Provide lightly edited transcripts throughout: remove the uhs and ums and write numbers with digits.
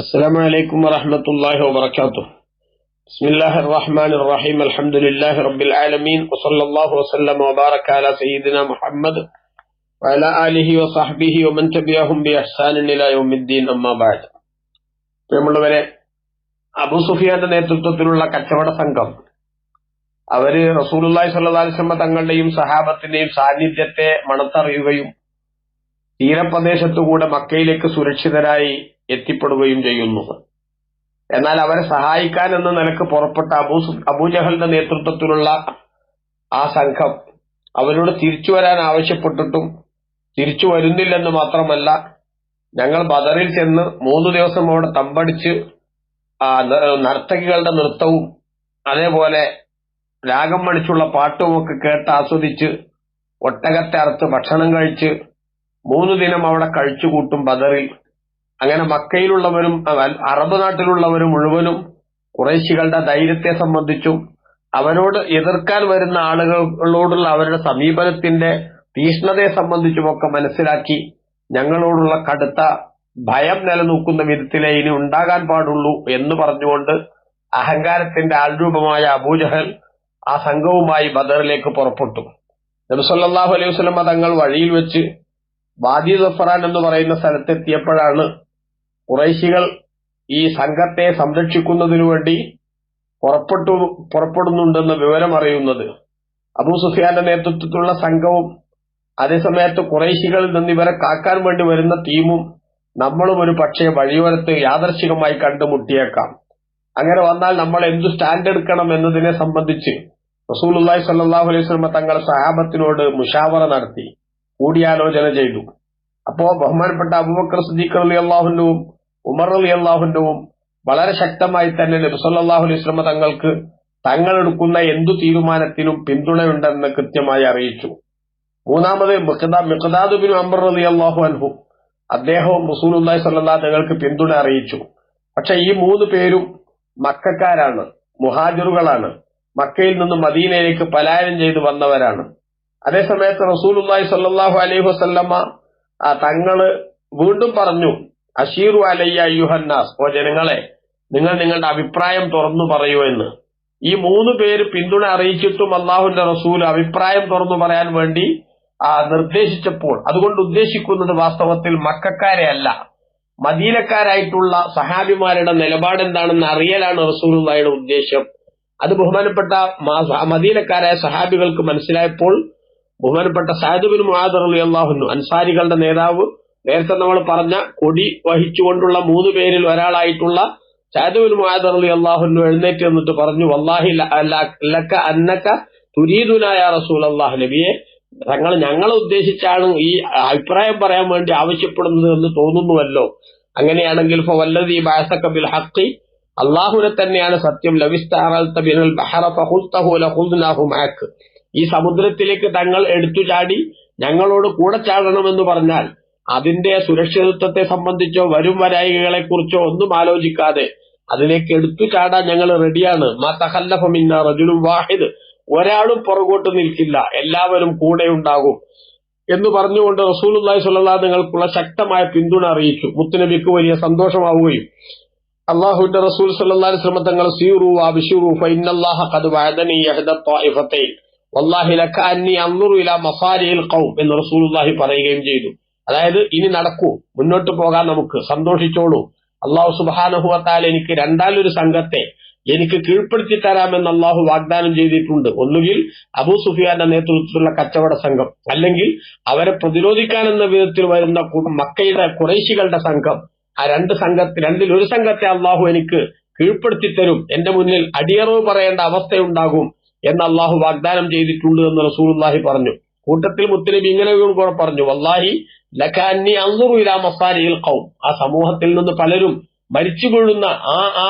السلام عليكم ورحمة الله وبركاته. بسم الله الرحمن الرحيم. الحمد لله رب العالمين وصلى الله وسلم وبارك على سيدنا محمد وعلى آله وصحبه ومن تبعهم بإحسان إلى يوم الدين. أما بعد. പ്രിയമുള്ളവരെ, അബൂ സുഫിയാന്റെ നേതൃത്വത്തിലുള്ള കച്ചവട സംഘം അവര് റസൂലുള്ളാഹി സ്വല്ലല്ലാഹു അലൈഹി വസല്ലം തങ്ങളുടെയും സഹാബത്തിന്റെയും സാന്നിധ്യത്തെ മണത്തറിയുകയും തീരപ്രദേശത്തുകൂടെ മക്കയിലേക്ക് സുരക്ഷിതരായി എത്തിപ്പെടുകയും ചെയ്യുന്നു. എന്നാൽ അവരെ സഹായിക്കാൻ എന്ന നിലക്ക് പുറപ്പെട്ട അബൂജഹലിന്റെ നേതൃത്വത്തിലുള്ള ആ സംഘം അവരോട് തിരിച്ചു വരാൻ ആവശ്യപ്പെട്ടിട്ടും തിരിച്ചു വരുന്നില്ലെന്ന് മാത്രമല്ല, ഞങ്ങൾ ബദറിൽ ചെന്ന് 3 ദിവസം അവിടെ തമ്പടിച്ച് നർത്തകികളുടെ നൃത്തവും അതേപോലെ രാഗം മണിച്ചുള്ള പാട്ടുമൊക്കെ കേട്ട് ആസ്വദിച്ച് ഒട്ടകത്തെ അറുത്ത് ഭക്ഷണം കഴിച്ച് 3 ദിനം അവിടെ കഴിച്ചുകൂട്ടും ബദറിൽ. അങ്ങനെ മക്കയിലുള്ളവരും അറബ് നാട്ടിലുള്ളവരും മുഴുവനും ഖുറൈശികളുടെ ധൈര്യത്തെ സംബന്ധിച്ചും അവരോട് എതിർക്കാൻ വരുന്ന ആളുകളോടുള്ള അവരുടെ സമീപനത്തിന്റെ തീഷ്ണതയെ സംബന്ധിച്ചുമൊക്കെ മനസ്സിലാക്കി ഞങ്ങളോടുള്ള കടുത്ത ഭയം നിലനിൽക്കുന്ന വിധത്തിലേ ഇനി ഉണ്ടാകാൻ പാടുള്ളൂ എന്ന് പറഞ്ഞുകൊണ്ട് അഹങ്കാരത്തിന്റെ ആൾരൂപമായ അബൂജഹൽ ആ സംഘവുമായി ബദറിലേക്ക് പുറപ്പെട്ടു. നബി സല്ലല്ലാഹു അലൈഹി വസല്ലം തങ്ങൾ വഴിയിൽ വെച്ച് വാദി സഫറാൻ എന്ന് പറയുന്ന സ്ഥലത്തെത്തിയപ്പോഴാണ് ഖുറൈശികൾ ഈ സംഘത്തെ സംരക്ഷിക്കുന്നതിനു വേണ്ടി പുറപ്പെടുന്നുണ്ടെന്ന വിവരം അറിയുന്നത്. അബൂ സുഫിയാന്റെ നേതൃത്വത്തിലുള്ള സംഘവും അതേസമയത്ത് ഖുറൈശികളിൽ നിന്ന് ഇവരെ കാക്കാൻ വേണ്ടി വരുന്ന ടീമും നമ്മളും ഒരു പക്ഷേ വഴിയോരത്ത് യാദർശികമായി കണ്ടുമുട്ടിയേക്കാം. അങ്ങനെ വന്നാൽ നമ്മൾ എന്തു സ്റ്റാൻഡ് എടുക്കണം എന്നതിനെ സംബന്ധിച്ച് റസൂലുള്ളാഹി സ്വല്ലല്ലാഹു അലൈഹി വസല്ലം തങ്ങൾ സഹാബത്തിനോട് മുശാവറ നടത്തി, കൂടിയാലോചന ചെയ്തു. അപ്പോ ബഹുമാനപ്പെട്ട അബൂബക്കർ സിദ്ദീഖ് റളിയല്ലാഹു അൻഹുവും ഉമർ റളിയല്ലാഹു അൻഹുവും വളരെ ശക്തമായി തന്നെ നബി സല്ലല്ലാഹു അലൈഹി വസല്ലം തങ്ങൾക്ക് തങ്ങളെടുക്കുന്ന എന്തു തീരുമാനത്തിനും പിന്തുണയുണ്ടെന്ന് കൃത്യമായി അറിയിച്ചു. മൂന്നാമത് മിഖ്ദാദ് ബിൻ അംർ റളിയല്ലാഹു അൻഹു, അദ്ദേഹവും റസൂലുള്ളാഹി സ്വല്ലല്ലാഹു അലൈഹി തങ്ങൾക്ക് പിന്തുണ അറിയിച്ചു. പക്ഷെ ഈ 3 പേരും മക്കക്കാരാണ്, മുഹാജിറുകളാണ്, മക്കയിൽ നിന്ന് മദീനയിലേക്ക് പലായനം ചെയ്ത് വന്നവരാണ്. അതേസമയത്ത് റസൂലുള്ളാഹി സ്വല്ലല്ലാഹു അലൈഹി വസല്ലമ തങ്ങള് വീണ്ടും പറഞ്ഞു, അഷീറു അലയ്യ അയ്യുഹന്നാസ്, ഓ ജനങ്ങളെ, നിങ്ങൾ നിങ്ങളുടെ അഭിപ്രായം തുറന്നു പറയൂ എന്ന്. ഈ 3 പേര് പിന്തുണ അറിയിച്ചിട്ടും അള്ളാഹുവിന്റെ റസൂൽ അഭിപ്രായം തുറന്നു പറയാൻ വേണ്ടി നിർദ്ദേശിച്ചപ്പോൾ അതുകൊണ്ട് ഉദ്ദേശിക്കുന്നത് വാസ്തവത്തിൽ മക്കക്കാരെ അല്ല, മദീനക്കാരായിട്ടുള്ള സഹാബിമാരുടെ നിലപാടെന്താണെന്ന് അറിയലാണ് റസൂലുള്ളാഹിയുടെ ഉദ്ദേശം. അത് ബഹുമാനപ്പെട്ട മദീനക്കാരായ സഹാബികൾക്ക് മനസ്സിലായപ്പോൾ ബഹുമാനപ്പെട്ട സഅദ് ബിൻ മുആദ് റളിയല്ലാഹു അൻഹു, അൻസാരികളുടെ നേതാവ്, നേരത്തെ നമ്മൾ പറഞ്ഞ കൊടി വഹിച്ചുകൊണ്ടുള്ള 3 പേരിൽ ഒരാളായിട്ടുള്ള സഅദ് ബിൻ മുആദ് റളിയല്ലാഹു അൻഹു എഴുന്നേറ്റ് നിന്നിട്ട് പറഞ്ഞു, വല്ലാഹി ലക അന്നക തുരീദുനാ യാ റസൂലല്ലാഹ്, നബിയെ, ഞങ്ങളെ ഉദ്ദേശിച്ചാണ് ഈ അഭിപ്രായം പറയാൻ വേണ്ടി ആവശ്യപ്പെടുന്നത് എന്ന് തോന്നുന്നുവല്ലോ. അങ്ങനെയാണെങ്കിൽ ഫവല്ലദീ ബഅസക ബിൽ ഹഖ്, അല്ലാഹുവിനെ തന്നെയാണ് സത്യം, ലവിസ്തഅറൽത ബിൽ ബഹറ ഫഖുൽതഹു ലഖുദ്നാഹു മഅക്, ഈ സമുദ്രത്തിലേക്ക് തങ്ങൾ എടുത്തു ചാടി ഞങ്ങളോട് കൂടെ ചാടണമെന്ന് പറഞ്ഞാൽ അതിന്റെ സുരക്ഷിതത്വത്തെ സംബന്ധിച്ചോ വരും വരായികളെ കുറിച്ചോ ഒന്നും ആലോചിക്കാതെ അതിലേക്ക് എടുത്തു ചാടാൻ ഞങ്ങൾ റെഡിയാണ്. മാ തഖല്ലഫ മിന്നാ റജുലുൻ വാഹിദ്, ഒരാളും പുറകോട്ട് നിൽക്കില്ല, എല്ലാവരും കൂടെ ഉണ്ടാകും എന്ന് പറഞ്ഞുകൊണ്ട് റസൂലുള്ളാഹി സ്വല്ലല്ലാഹു അലൈഹി തങ്ങൾക്കുള്ള ശക്തമായ പിന്തുണ അറിയിച്ചു. മുത്തുനബിക്ക് വലിയ സന്തോഷമാവുകയും അല്ലാഹുവിന്റെ റസൂൽ സ്വല്ലല്ലാഹു അലൈഹി വസല്ലം തങ്ങൾ സീറു വഅബ്ശിറു ഫഇന്നല്ലാഹ ഖദ് വഅദനി യഹ്ദ ത്വായിഫതൈൻ വല്ലാഹി ലക അന്നി അൻദുറു ഇലാ മസാരിഇൽ ഖൗം എന്ന് റസൂലുള്ളാഹി പറയുകയും ചെയ്തു. അതായത്, ഇനി നടക്കൂ, മുന്നോട്ട് പോകാൻ, നമുക്ക് സന്തോഷിച്ചോളൂ, അല്ലാഹു സുബ്ഹാനഹു വ തആല എനിക്ക് രണ്ടാലൊരു സംഘത്തെ എനിക്ക് കീഴ്പ്പെടുത്തി തരാമെന്ന് അല്ലാഹു വാഗ്ദാനം ചെയ്തിട്ടുണ്ട്. ഒന്നുകിൽ അബൂ സുഫിയാന്റെ നേതൃത്വത്തിലുള്ള കച്ചവട സംഘം, അല്ലെങ്കിൽ അവരെ പ്രതിരോധിക്കാനെന്ന വിധത്തിൽ വരുന്ന മക്കയുടെ ഖുറൈശികളുടെ സംഘം. ആ രണ്ടിലൊരു സംഘത്തെ അല്ലാഹു എനിക്ക് കീഴ്പ്പെടുത്തി തരും, എന്റെ മുന്നിൽ അടിയറവ് പറയേണ്ട അവസ്ഥയുണ്ടാകും എന്ന് അല്ലാഹു വാഗ്ദാനം ചെയ്തിട്ടുണ്ട് എന്ന് റസൂലുള്ളാഹി പറഞ്ഞു. കൂട്ടത്തിൽ മുത്തുനബി ഇങ്ങനെയും കൂടെ പറഞ്ഞു, വല്ലാഹി ലക അന്നി അൻദുറു ഇലാ മസാരിഇൽ ഖൗം, ആ സമൂഹത്തിൽ നിന്ന് പലരും മരിച്ചു വീഴുന്ന ആ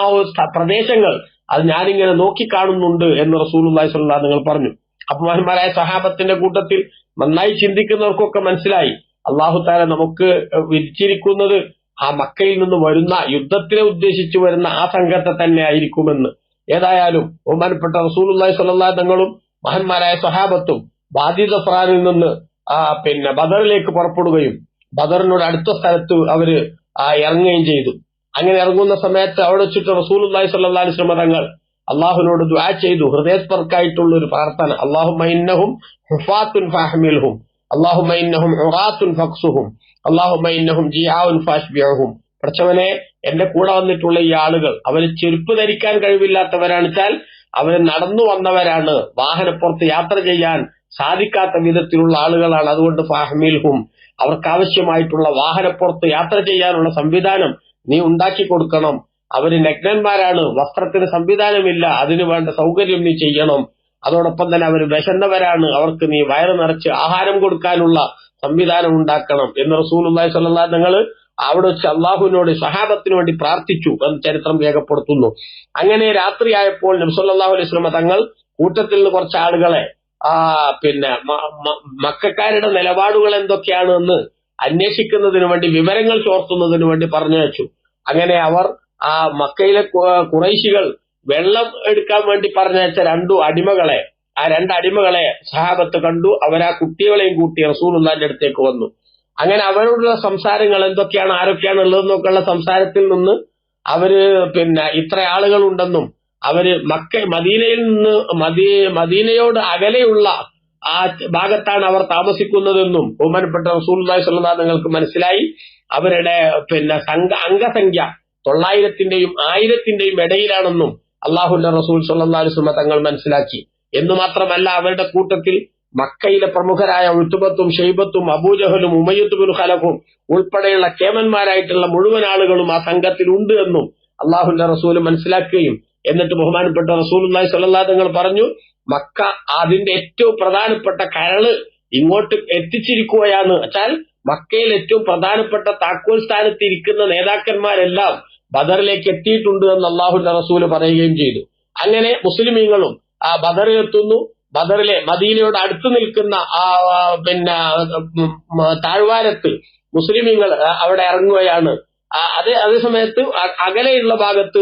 പ്രദേശങ്ങൾ അത് ഞാനിങ്ങനെ നോക്കിക്കാണുന്നുണ്ട് എന്ന് റസൂലുള്ളാഹി സ്വല്ലല്ലാഹു അലൈഹി വസല്ലം പറഞ്ഞു. അപമാന്മാരായ സഹാബത്തിന്റെ കൂട്ടത്തിൽ നന്നായി ചിന്തിക്കുന്നവർക്കൊക്കെ മനസ്സിലായി, അല്ലാഹു തആല നമുക്ക് വിധിച്ചിരിക്കുന്നത് ആ മക്കയിൽ നിന്ന് വരുന്ന യുദ്ധത്തിനെ ഉദ്ദേശിച്ചു വരുന്ന ആ സംഘത്തെ തന്നെ ആയിരിക്കുമെന്ന്. ഏതായാലും ബഹുമാനപ്പെട്ട റസൂലുള്ളാഹി സ്വല്ലല്ലാഹു അലൈഹി തങ്ങളും മഹാന്മാരായ സഹാബത്തും വാദി സഫറാനിൽ നിന്ന് ബദറിലേക്ക് പുറപ്പെടുകയും ബദറിനോട് അടുത്ത സ്ഥലത്ത് അവര് ഇറങ്ങുകയും ചെയ്തു. അങ്ങനെ ഇറങ്ങുന്ന സമയത്ത് അവിടെ വെച്ചിട്ട് റസൂലുള്ളാഹി സ്വല്ലല്ലാഹു അലൈഹി വസല്ലം തങ്ങൾ അള്ളാഹുവിനോട് ദുആ ചെയ്തു, ഹൃദയസ്പർക്കായിട്ടുള്ള ഒരു പ്രാർത്ഥന. അല്ലാഹുമ്മ ഇന്നഹും ഹുഫാത്തുൻ ഫഹ്മിൽഹും, അല്ലാഹുമ്മ ഇന്നഹും ഉറാത്തുൻ ഫക്സുഹും, അല്ലാഹുമ്മ ഇന്നഹും ജിആഉൻ ഫാശ്ബിഉഹും. പടച്ചവനെ, എന്റെ കൂടെ വന്നിട്ടുള്ള ഈ ആളുകൾ അവർ ചെരുപ്പ് ധരിക്കാൻ കഴിവില്ലാത്തവരാണെച്ചാൽ അവർ നടന്നു വന്നവരാണ്, വാഹനപ്പുറത്ത് യാത്ര ചെയ്യാൻ സാധിക്കാത്ത വിധത്തിലുള്ള ആളുകളാണ്. അതുകൊണ്ട് ഫഹ്മിൽഹും, അവർക്ക് ആവശ്യമായിട്ടുള്ള വാഹനപ്പുറത്ത് യാത്ര ചെയ്യാനുള്ള സംവിധാനം നീ ഉണ്ടാക്കി കൊടുക്കണം. അവര് നഗ്നന്മാരാണ്, വസ്ത്രത്തിന് സംവിധാനമില്ല, അതിനു വേണ്ട സൗകര്യം നീ ചെയ്യണം. അതോടൊപ്പം തന്നെ അവർ വിശന്നവരാണ്, അവർക്ക് നീ വയറ് നിറച്ച് ആഹാരം കൊടുക്കാനുള്ള സംവിധാനം ഉണ്ടാക്കണം എന്ന് റസൂലുള്ളാഹി സ്വല്ലല്ലാഹു അലൈഹി വസല്ലം അവിടെ വെച്ച് അള്ളാഹുവിനോട് സഹാബത്തിന് വേണ്ടി പ്രാർത്ഥിച്ചു എന്ന് ചരിത്രം രേഖപ്പെടുത്തുന്നു. അങ്ങനെ രാത്രിയായപ്പോൾ നബി സല്ലല്ലാഹു അലൈഹി വസല്ലം തങ്ങൾ കൂട്ടത്തിൽ നിന്ന് കുറച്ച് ആളുകളെ മക്കക്കാരുടെ നിലപാടുകൾ എന്തൊക്കെയാണ് എന്ന് അന്വേഷിക്കുന്നതിന് വേണ്ടി, വിവരങ്ങൾ ചോർത്തുന്നതിന് വേണ്ടി പറഞ്ഞയച്ചു. അങ്ങനെ അവർ ആ മക്കയിലെ ഖുറൈശികൾ വെള്ളം എടുക്കാൻ വേണ്ടി പറഞ്ഞയച്ച ആ രണ്ട് അടിമകളെ സഹാബത്ത് കണ്ടു. അവരാ കുട്ടികളെയും കൂട്ടി റസൂലുള്ളാഹിന്റെ അടുത്തേക്ക് വന്നു. അങ്ങനെ അവരോടുള്ള സംസാരങ്ങൾ എന്തൊക്കെയാണ്, ആരൊക്കെയാണ് ഉള്ളതെന്നൊക്കെയുള്ള സംസാരത്തിൽ നിന്ന് അവര് ഇത്ര ആളുകൾ ഉണ്ടെന്നും അവര് മദീനയിൽ നിന്ന് മദീനയോട് അകലെയുള്ള ആ ഭാഗത്താണ് അവർ താമസിക്കുന്നതെന്നും ബഹുമാനപ്പെട്ട റസൂലുള്ളാഹി സ്വല്ലല്ലാഹു അലൈഹി വസല്ലം മനസ്സിലായി. അവരുടെ അംഗസംഖ്യ 900-ന്റെയും 1000-ന്റെയും ഇടയിലാണെന്നും അള്ളാഹുവിന്റെ റസൂൽ സ്വല്ലല്ലാഹു അലൈഹി വസല്ലം തങ്ങൾ മനസ്സിലാക്കി. എന്നു മാത്രമല്ല, അവരുടെ കൂട്ടത്തിൽ മക്കയിലെ പ്രമുഖരായ ഉത്ബത്തും ഷൈബത്തും അബൂജഹലും ഉമയ്യത്ത് ബിൻ ഖലഫും ഉൾപ്പെടെയുള്ള കേമന്മാരായിട്ടുള്ള മുഴുവൻ ആളുകളും ആ സംഘത്തിൽ ഉണ്ട് എന്നും അള്ളാഹുവിന്റെ റസൂൽ മനസ്സിലാക്കുകയും എന്നിട്ട് ബഹുമാനപ്പെട്ട റസൂലുള്ളാഹി സ്വല്ലല്ലാഹു അലൈഹി വസല്ലം പറഞ്ഞു, മക്ക അതിന്റെ ഏറ്റവും പ്രധാനപ്പെട്ട കരള് ഇങ്ങോട്ട് എത്തിച്ചിരിക്കുകയാണ്. വെച്ചാൽ മക്കയിൽ ഏറ്റവും പ്രധാനപ്പെട്ട താക്കോൽ സ്ഥാനത്ത് ഇരിക്കുന്ന നേതാക്കന്മാരെല്ലാം ബദറിലേക്ക് എത്തിയിട്ടുണ്ട് എന്ന് അള്ളാഹുവിന്റെ റസൂല് പറയുകയും ചെയ്തു. അങ്ങനെ മുസ്ലിമീങ്ങളും ആ ബദറിലെത്തുന്നു. ബദറിലെ മദീനയോട് അടുത്ത് നിൽക്കുന്ന താഴ്വാരത്ത് മുസ്ലിമീങ്ങൾ അവിടെ ഇറങ്ങുകയാണ്. അതേ സമയത്ത് അകലെയുള്ള ഭാഗത്ത്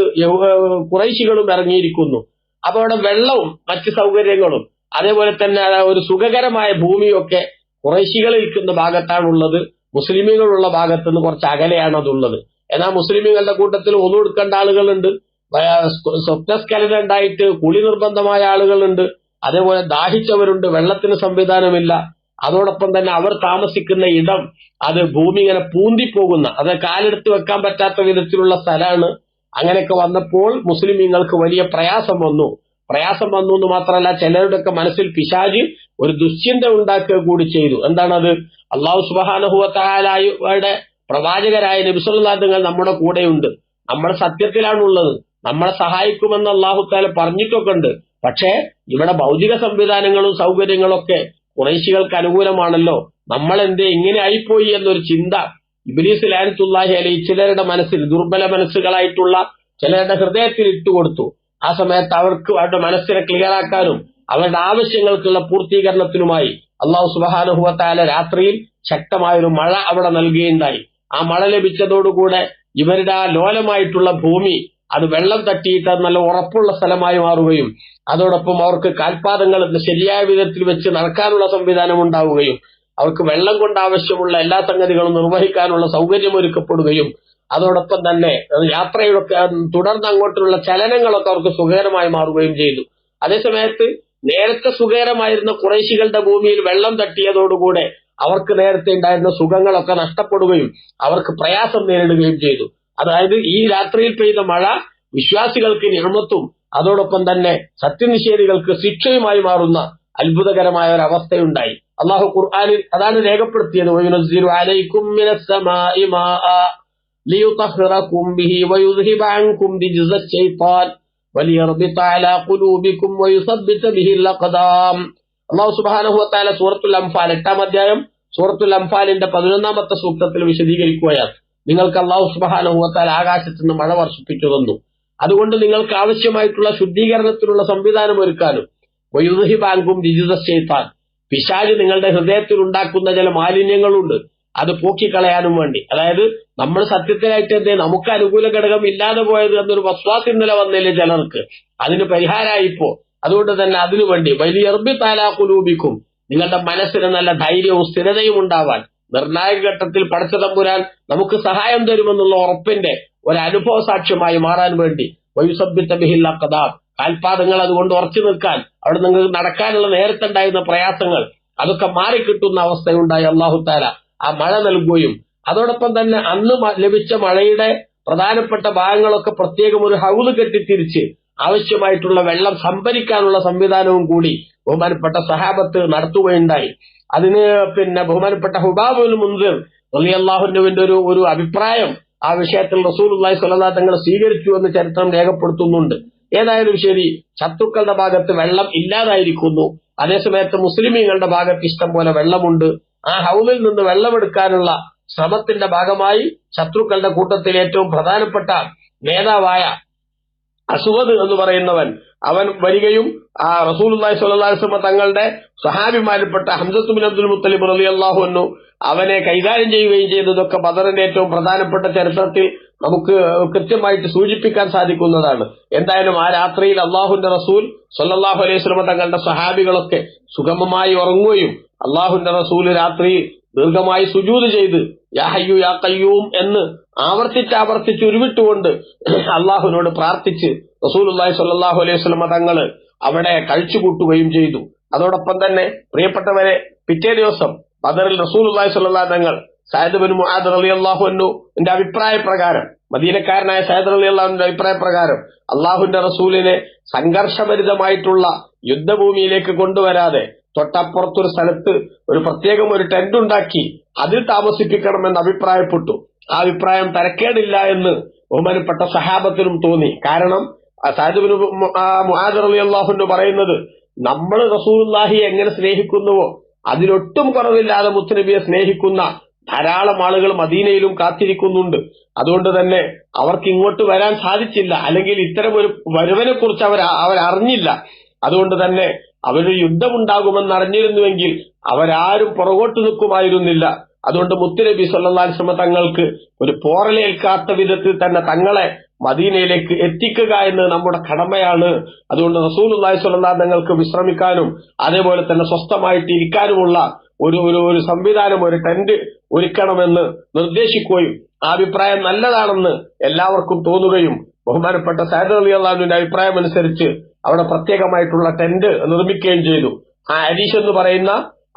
ഖുറൈശികളും ഇറങ്ങിയിരിക്കുന്നു. അപ്പൊ അവിടെ വെള്ളവും മറ്റ് സൗകര്യങ്ങളും അതേപോലെ തന്നെ ഒരു സുഖകരമായ ഭൂമിയൊക്കെ ഖുറൈശികൾ ഇരിക്കുന്ന ഭാഗത്താണുള്ളത്. മുസ്ലിമീങ്ങളുള്ള ഭാഗത്ത് നിന്ന് കുറച്ച് അകലെയാണ് അതുള്ളത്. എന്നാൽ മുസ്ലിമീങ്ങളുടെ കൂട്ടത്തിൽ ഒന്നു എടുക്കേണ്ട ആളുകളുണ്ട്, സ്വപ്നസ്ഖലനം ഉണ്ടായിട്ട് കുളി നിർബന്ധമായ ആളുകളുണ്ട്, അതേപോലെ ദാഹിച്ചവരുണ്ട്, വെള്ളത്തിന് സംവിധാനമില്ല. അതോടൊപ്പം തന്നെ അവർ താമസിക്കുന്ന ഇടം അത് ഭൂമി ഇങ്ങനെ പൂന്തിപ്പോകുന്ന, അത് കാലെടുത്ത് വെക്കാൻ പറ്റാത്ത വിധത്തിലുള്ള സ്ഥലമാണ്. അങ്ങനെയൊക്കെ വന്നപ്പോൾ മുസ്ലിമീങ്ങൾക്ക് വലിയ പ്രയാസം വന്നു എന്ന് മാത്രമല്ല, ചിലരുടെയൊക്കെ മനസ്സിൽ പിശാച് ഒരു ദുശ്ചിന്ത ഉണ്ടാക്കുക കൂടി ചെയ്തു. എന്താണത്? അല്ലാഹു സുബ്ഹാനഹു വ തആലയുടെ പ്രവാചകരായ നബി സല്ലല്ലാഹു അലൈഹി വസല്ലം നമ്മുടെ കൂടെയുണ്ട്, നമ്മുടെ സത്യത്തിലാണുള്ളത്, നമ്മളെ സഹായിക്കുമെന്ന് അല്ലാഹു തആല പറഞ്ഞിട്ടൊക്കെ ഉണ്ട്. പക്ഷേ ഇവിടെ ഭൗതിക സംവിധാനങ്ങളും സൗകര്യങ്ങളൊക്കെ ഖുറൈശികൾക്ക് അനുകൂലമാണല്ലോ, നമ്മളെന്തേ ഇങ്ങനെ ആയിപ്പോയി എന്നൊരു ചിന്ത ഇബ്ലീസ് ലഅനത്തുല്ലാഹി അലൈഹി ചിലരുടെ മനസ്സിൽ, ദുർബല മനസ്സുകളായിട്ടുള്ള ചിലരുടെ ഹൃദയത്തിൽ ഇട്ടുകൊടുത്തു. ആ സമയത്ത് അവർക്ക് അവരുടെ മനസ്സിനെ ക്ലിയർ ആക്കാനും അവരുടെ ആവശ്യങ്ങൾക്കുള്ള പൂർത്തീകരണത്തിനുമായി അല്ലാഹു സുബ്ഹാനഹു വ തആല രാത്രിയിൽ ശക്തമായൊരു മഴ അവിടെ നൽകുകയുണ്ടായി. ആ മഴ ലഭിച്ചതോടുകൂടെ ഇവരുടെ ആ ലോലമായിട്ടുള്ള ഭൂമി അത് വെള്ളം തട്ടിയിട്ട് നല്ല ഉറപ്പുള്ള സ്ഥലമായി മാറുകയും അതോടൊപ്പം അവർക്ക് കാൽപാദങ്ങൾ ശരിയായ വിധത്തിൽ വെച്ച് നടക്കാനുള്ള സംവിധാനം ഉണ്ടാവുകയും അവർക്ക് വെള്ളം കൊണ്ട് ആവശ്യമുള്ള എല്ലാ സംഗതികളും നിർവഹിക്കാനുള്ള സൗകര്യം ഒരുക്കപ്പെടുകയും അതോടൊപ്പം തന്നെ യാത്രയുടെ തുടർന്ന് അങ്ങോട്ടുള്ള ചലനങ്ങളൊക്കെ അവർക്ക് സുഖകരമായി മാറുകയും ചെയ്തു. അതേസമയത്ത് നേരത്തെ സുഖകരമായിരുന്ന ഖുറൈശികളുടെ ഭൂമിയിൽ വെള്ളം തട്ടിയതോടുകൂടെ അവർക്ക് നേരത്തെ ഉണ്ടായിരുന്ന സുഖങ്ങളൊക്കെ നഷ്ടപ്പെടുകയും അവർക്ക് പ്രയാസം നേരിടുകയും ചെയ്തു. അതായത് ഈ രാത്രിയിൽ പെയ്ത മഴ വിശ്വാസികൾക്ക് നിഅമത്തും അതോടൊപ്പം തന്നെ സത്യനിഷേധികൾക്ക് ശിക്ഷയുമായി മാറുന്ന അത്ഭുതകരമായ ഒരു അവസ്ഥയുണ്ടായി. അള്ളാഹു ഖുർആനിൽ അതാണ് രേഖപ്പെടുത്തിയത്. വയുനസ്സിലു അലൈക്കും മിനസ് സമാഇ മാഅ ലിയുതഹിറകും ബിഹി വയുദ്ഹിബ അൻകും റിജ്സ ശൈത്താൻ വലിയർബിത അലാ ഖുലൂബികും വയുസബ്ബിത ബിഹിൽ അഖദാം. അല്ലാഹു സുബ്ഹാനഹു വ തആല സൂറത്തുൽ അൻഫാൽ 8-ാം അധ്യായം സൂറത്തുൽ അൻഫാലിന്റെ 11-ാമത്തെ സൂക്തത്തിൽ വിശദീകരിക്കുകയാണ്. നിങ്ങൾക്ക് അല്ലാഹു സുബ്ഹാനഹു വ തആല ആകാശത്ത് നിന്ന് മഴ വർഷിപ്പിച്ചു തന്നു, അതുകൊണ്ട് നിങ്ങൾക്ക് ആവശ്യമായിട്ടുള്ള ശുദ്ധീകരണത്തിനുള്ള സംവിധാനം ഒരുക്കാനും വയുദ്ഹിബ അൻകും റിജ്സ ശൈത്താൻ, പിശാച് നിങ്ങളുടെ ഹൃദയത്തിൽ ഉണ്ടാക്കുന്ന ചില മാലിന്യങ്ങളുണ്ട് അത് പോക്കിക്കളയാനും വേണ്ടി. അതായത് നമ്മൾ സത്യത്തിലായിട്ട് എന്തേ നമുക്ക് അനുകൂല ഘടകം ഇല്ലാതെ പോയത് എന്നൊരു വസ്വാസ് ഇന്നലെ വന്നില്ലേ ചിലർക്ക്, അതിന് പരിഹാരമായിപ്പോ. അതുകൊണ്ട് തന്നെ അതിനുവേണ്ടി വലിയ അർബി താലാ ഖുലൂബിക്കും, നിങ്ങളുടെ മനസ്സിന് നല്ല ധൈര്യവും സ്ഥിരതയും ഉണ്ടാവാൻ നിർണായക ഘട്ടത്തിൽ പടച്ച തമ്പുരാൻ നമുക്ക് സഹായം തരുമെന്നുള്ള ഉറപ്പിന്റെ ഒരു അനുഭവ സാക്ഷ്യമായി മാറാൻ വേണ്ടി വയുസബ്ബിത ബിഹിൽ അഖ്ദാം, കാൽപാദങ്ങൾ അതുകൊണ്ട് ഉറച്ചു നിൽക്കാൻ, അവിടെ നിങ്ങൾക്ക് നടക്കാനുള്ള നേരത്തുണ്ടായിരുന്ന പ്രയാസങ്ങൾ അതൊക്കെ മാറിക്കിട്ടുന്ന അവസ്ഥയുണ്ടായി അല്ലാഹു തആല ആ മഴ നൽകുകയും അതോടൊപ്പം തന്നെ അന്ന് ലഭിച്ച മഴയുടെ പ്രധാനപ്പെട്ട ഭാഗങ്ങളൊക്കെ പ്രത്യേകം ഒരു ഹൗദ് കെട്ടിത്തിരിച്ച് ആവശ്യമായിട്ടുള്ള വെള്ളം സംഭരിക്കാനുള്ള സംവിധാനവും കൂടി ബഹുമാനപ്പെട്ട സഹാബത്ത് നടത്തുകയുണ്ടായി. അതിന് ബഹുമാനപ്പെട്ട ഹുബാബ് ഇബ്നു മുൻസിർ റളിയല്ലാഹു അൻഹുവിന്റെ ഒരു അഭിപ്രായം ആ വിഷയത്തിൽ റസൂലുള്ളാഹി സ്വല്ലല്ലാഹു അലൈഹി വസല്ലം സ്വീകരിച്ചു എന്ന് ചരിത്രം രേഖപ്പെടുത്തുന്നുണ്ട്. ഏതായാലും ശരി, ശത്രുക്കളുടെ ഭാഗത്ത് വെള്ളം ഇല്ലാതായിരിക്കുന്നു, അതേസമയത്ത് മുസ്ലിമീങ്ങളുടെ ഭാഗത്ത് ഇഷ്ടം പോലെ വെള്ളമുണ്ട്. ആ ഹൗദിൽ നിന്ന് വെള്ളമെടുക്കാനുള്ള ശ്രമത്തിന്റെ ഭാഗമായി ശത്രുക്കളുടെ കൂട്ടത്തിൽ ഏറ്റവും പ്രധാനപ്പെട്ട നേതാവായ അസ്വദ് എന്ന് പറയുന്നവൻ അവൻ വരികയും ആ റസൂലുള്ളാഹി സ്വല്ലല്ലാഹു അലൈഹി വസല്ലം തങ്ങളുടെ സ്വഹാബിമാരിൽപ്പെട്ട ഹംസത്ത് ബിൻ അബ്ദുൽ മുത്തലിബ് റളിയല്ലാഹു അൻഹു അവനെ കൈകാര്യം ചെയ്യുകയും ചെയ്തതൊക്കെ ബദറിന്റെ ഏറ്റവും പ്രധാനപ്പെട്ട ചരിത്രത്തിൽ നമുക്ക് കൃത്യമായിട്ട് സൂചിപ്പിക്കാൻ സാധിക്കുന്നതാണ്. എന്തായാലും ആ രാത്രിയിൽ അള്ളാഹുന്റെ റസൂൽ സ്വല്ലല്ലാഹു അലൈഹി വസല്ലം തങ്ങളുടെ സ്വഹാബികളൊക്കെ സുഗമമായി ഉറങ്ങുകയും അള്ളാഹുന്റെ റസൂൽ രാത്രി ദീർഘമായി സുജൂദ് ചെയ്ത് യാ ഹയ്യു യാ ഖയ്യൂം എന്ന് ആവർത്തിച്ച് ഉരുവിട്ടുകൊണ്ട് അള്ളാഹുവിനോട് പ്രാർത്ഥിച്ച് റസൂലുള്ളാഹി സ്വല്ലല്ലാഹു അലൈഹി വസല്ലം തങ്ങൾ അവിടെ കഴിച്ചുകൂട്ടുകയും ചെയ്തു. അതോടൊപ്പം തന്നെ പ്രിയപ്പെട്ടവരെ, പിറ്റേ ദിവസം ബദറിൽ റസൂലുള്ളാഹി സ്വല്ലല്ലാഹു അലൈഹി വസല്ലം സഅദ് ബിൻ മുആദ് റളിയല്ലാഹു അൻഹുവിന്റെ അഭിപ്രായ പ്രകാരം, മദീനക്കാരനായ സഅദ് റളിയല്ലാഹു അൻഹുവിന്റെ അഭിപ്രായ പ്രകാരം അള്ളാഹുവിന്റെ റസൂലിനെ സംഘർഷഭരിതമായിട്ടുള്ള യുദ്ധഭൂമിയിലേക്ക് കൊണ്ടുവരാതെ തൊട്ടപ്പുറത്തൊരു സ്ഥലത്ത് ഒരു പ്രത്യേകം ഒരു ടെന്റ് ഉണ്ടാക്കി അതിൽ താമസിപ്പിക്കണമെന്ന് അഭിപ്രായപ്പെട്ടു. ആ അഭിപ്രായം തരക്കേടില്ല എന്ന് ബഹുമാനപ്പെട്ട സഹാബത്തിനും തോന്നി. കാരണം സഅദ് ബിൻ മുആദ് റളിയല്ലാഹു അൻഹു പറയുന്നത്, നമ്മൾ റസൂലുള്ളാഹിയെ എങ്ങനെ സ്നേഹിക്കുന്നുവോ അതിലൊട്ടും കുറവില്ലാതെ മുത്തുനബിയെ സ്നേഹിക്കുന്ന ധാരാളം ആളുകൾ മദീനയിലും കാത്തിരിക്കുന്നുണ്ട്. അതുകൊണ്ട് തന്നെ അവർക്ക് ഇങ്ങോട്ട് വരാൻ സാധിച്ചില്ല, അല്ലെങ്കിൽ ഇത്തരം ഒരു വരവിനെ കുറിച്ച് അവരറിഞ്ഞില്ല. അതുകൊണ്ട് തന്നെ അവരൊരു യുദ്ധമുണ്ടാകുമെന്ന് അറിഞ്ഞിരുന്നുവെങ്കിൽ അവരാരും പുറകോട്ട് നിൽക്കുമായിരുന്നില്ല. അതുകൊണ്ട് മുത്തുനബി സല്ലല്ലാഹു അലൈഹി വസല്ലം തങ്ങൾക്ക് ഒരു പോറലേൽക്കാത്ത വിധത്തിൽ തന്നെ തങ്ങളെ മദീനയിലേക്ക് എത്തിക്കുക എന്ന് നമ്മുടെ കടമയാണ്. അതുകൊണ്ട് റസൂലുള്ളാഹി സ്വല്ലല്ലാഹു അലൈഹി വസല്ലം തങ്ങൾക്ക് വിശ്രമിക്കാനും അതേപോലെ തന്നെ സ്വസ്ഥമായിട്ട് ഇരിക്കാനുമുള്ള ഒരു സംവിധാനം, ഒരു ടെന്റ് ഒരുക്കണമെന്ന് നിർദ്ദേശിക്കുകയും ആ അഭിപ്രായം നല്ലതാണെന്ന് എല്ലാവർക്കും തോന്നുകയും ബഹുമാനപ്പെട്ട സഅദ് റളിയല്ലാഹു അൻഹുവിന്റെ അഭിപ്രായം അനുസരിച്ച് അവിടെ പ്രത്യേകമായിട്ടുള്ള ടെന്റ് നിർമ്മിക്കുകയും ചെയ്തു. ആ അരീഷ് എന്ന് പറയുന്ന